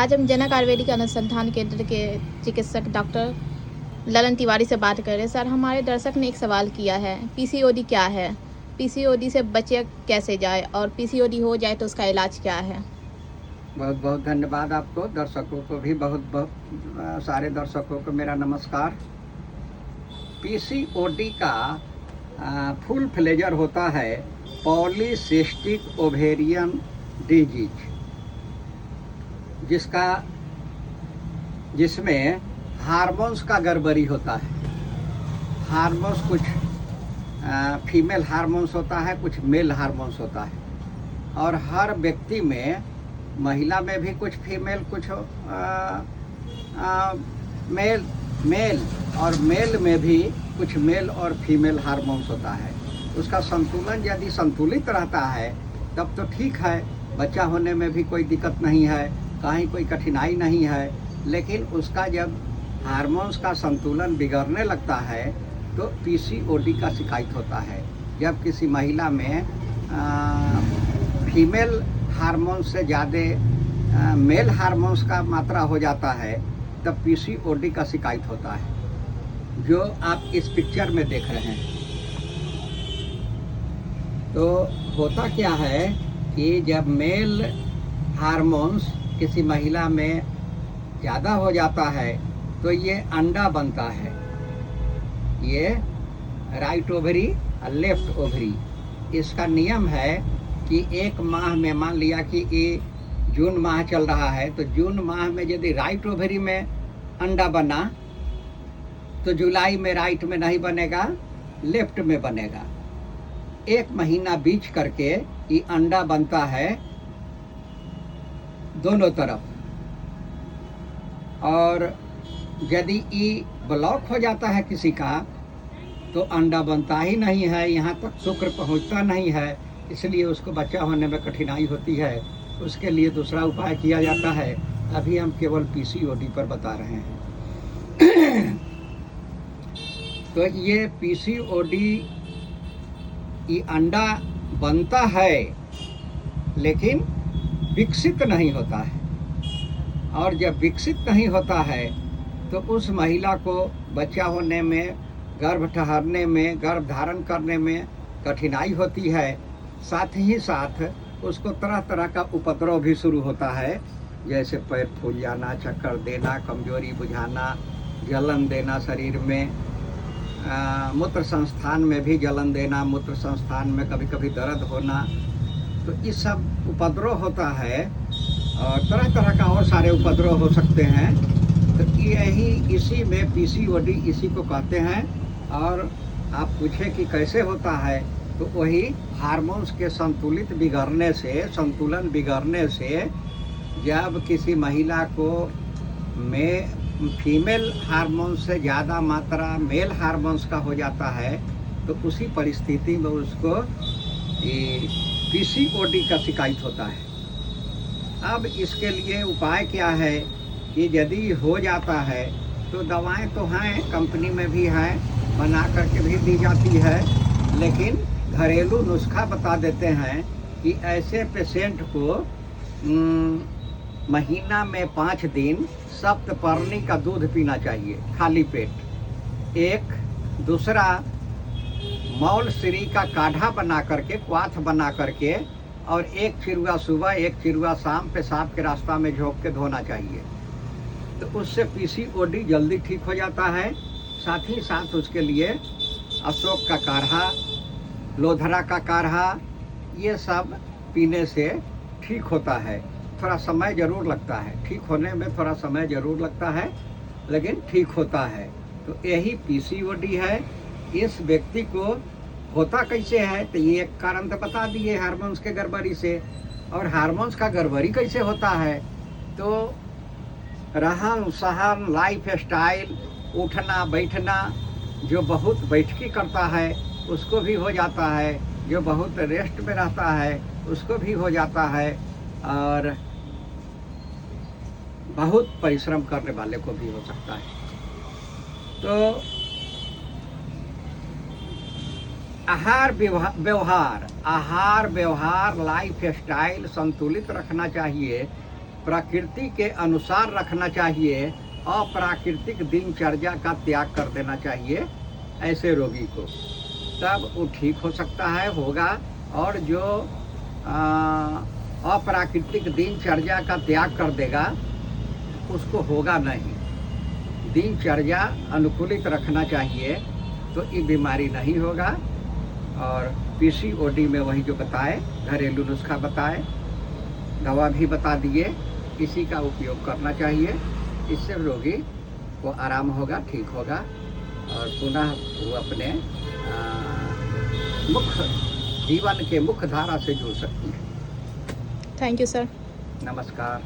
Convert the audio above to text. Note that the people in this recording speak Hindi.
आज हम जनक आयुर्वेदिक अनुसंधान केंद्र के चिकित्सक डॉक्टर ललन तिवारी से बात कर रहे हैं। सर, हमारे दर्शक ने एक सवाल किया है, पीसीओडी क्या है? पीसीओडी से बचे कैसे जाए और पीसीओडी हो जाए तो उसका इलाज क्या है? बहुत बहुत धन्यवाद आपको, दर्शकों को भी बहुत बहुत सारे दर्शकों को मेरा नमस्कार। पीसीओडी का फुल फ्लेजर होता है पॉलीसिस्टिक ओवेरियन डिजीज, जिसमें हार्मोन्स का गड़बड़ी होता है। हार्मोन्स कुछ फीमेल हार्मोन्स होता है, कुछ मेल हार्मोन्स होता है, और हर व्यक्ति में, महिला में भी कुछ फीमेल, कुछ मेल और मेल में भी कुछ मेल और फीमेल हार्मोन्स होता है। उसका संतुलन यदि संतुलित रहता है तब तो ठीक है, बच्चा होने में भी कोई दिक्कत नहीं है, कहीं कोई कठिनाई नहीं है। लेकिन उसका जब हार्मोन्स का संतुलन बिगड़ने लगता है तो पीसीओडी का शिकायत होता है। जब किसी महिला में फीमेल हार्मोन्स से ज़्यादा मेल हार्मोन्स का मात्रा हो जाता है तब पीसीओडी का शिकायत होता है, जो आप इस पिक्चर में देख रहे हैं। तो होता क्या है कि जब मेल हार्मोन्स किसी महिला में ज़्यादा हो जाता है तो ये अंडा बनता है, ये राइट ओवरी और लेफ्ट ओवरी। इसका नियम है कि एक माह में, मान लिया कि ये जून माह चल रहा है, तो जून माह में यदि राइट ओवरी में अंडा बना तो जुलाई में राइट में नहीं बनेगा, लेफ्ट में बनेगा। एक महीना बीच करके ये अंडा बनता है दोनों तरफ, और यदि ये ब्लॉक हो जाता है किसी का तो अंडा बनता ही नहीं है, यहाँ तक शुक्र पहुँचता नहीं है, इसलिए उसको बच्चा होने में कठिनाई होती है। उसके लिए दूसरा उपाय किया जाता है। अभी हम केवल पीसीओडी पर बता रहे हैं। तो ये पीसीओडी, ये अंडा बनता है लेकिन विकसित नहीं होता है, और जब विकसित नहीं होता है तो उस महिला को बच्चा होने में, गर्भ ठहरने में, गर्भ धारण करने में कठिनाई होती है। साथ ही साथ उसको तरह तरह का उपद्रव भी शुरू होता है, जैसे पैर फूल जाना, चक्कर देना, कमजोरी बुझाना, जलन देना शरीर में, मूत्र संस्थान में भी जलन देना, मूत्र संस्थान में कभी कभी दर्द होना। तो ये सब उपद्रव होता है, और तरह तरह का और सारे उपद्रव हो सकते हैं। तो यही इसी में पीसीओडी इसी को कहते हैं। और आप पूछे कि कैसे होता है, तो वही हार्मोन्स के संतुलन बिगड़ने से जब किसी महिला को फीमेल हार्मोन्स से ज़्यादा मात्रा मेल हार्मोन्स का हो जाता है, तो उसी परिस्थिति में उसको पीसीओडी का शिकायत होता है। अब इसके लिए उपाय क्या है कि यदि हो जाता है तो दवाएं तो हैं, कंपनी में भी हैं, बना करके भी दी जाती है, लेकिन घरेलू नुस्खा बता देते हैं कि ऐसे पेशेंट को महीना में 5 दिन सप्तपर्णी का दूध पीना चाहिए खाली पेट। एक दूसरा, मौलश्री का काढ़ा बना करके, क्वाथ बना करके, और 1 चिरुआ सुबह 1 चिरुआ शाम पेशाब के रास्ता में झोंक के धोना चाहिए। तो उससे पीसीओडी जल्दी ठीक हो जाता है। साथ ही साथ उसके लिए अशोक का काढ़ा, लोधरा का काढ़ा, ये सब पीने से ठीक होता है। थोड़ा समय ज़रूर लगता है, ठीक होने में थोड़ा समय ज़रूर लगता है, लेकिन ठीक होता है। तो यही पीसीओडी है। इस व्यक्ति को होता कैसे है, तो ये एक कारण तो बता दिए, हार्मोन्स के गड़बड़ी से। और हार्मोन्स का गड़बड़ी कैसे होता है, तो रहन सहन, लाइफ स्टाइल, उठना बैठना, जो बहुत बैठकी करता है उसको भी हो जाता है, जो बहुत रेस्ट में रहता है उसको भी हो जाता है, और बहुत परिश्रम करने वाले को भी हो सकता है। तो आहार व्यवहार, लाइफ स्टाइल संतुलित रखना चाहिए। प्रकृति के अनुसार रखना चाहिए, अप्राकृतिक दिनचर्या का त्याग कर देना चाहिए ऐसे रोगी को, तब वो ठीक हो सकता है, होगा। और जो अप्राकृतिक दिनचर्या का त्याग कर देगा उसको होगा नहीं। दिनचर्या अनुकूलित रखना चाहिए तो ये बीमारी नहीं होगा। और पीसीओडी में वही जो बताए, घरेलू नुस्खा बताए, दवा भी बता दिए, इसी का उपयोग करना चाहिए। इससे रोगी को आराम होगा, ठीक होगा और पुनः वो अपने मुख्य जीवन के मुख्य धारा से जुड़ सकती है। Thank you sir. नमस्कार।